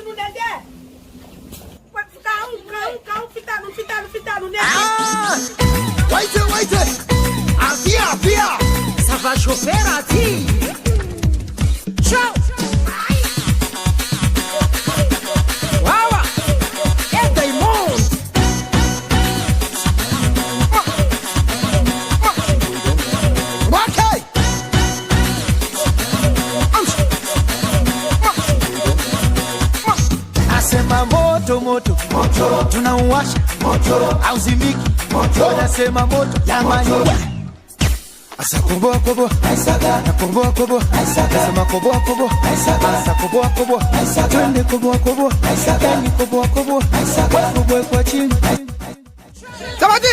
no Dedé. Carro fitar no Dedé. Waite. Afia. Ça va chauffer à ti. Ciao. Wawa. É Diamond. Okay. Nasema moto tunauwasha moto auzimiki moto nasema moto jamani asa kobo aisaga na kobo aisaga sema kobo asa kobo twende kobo aisaga ni kobo aisaga kobo kwa chini Samadi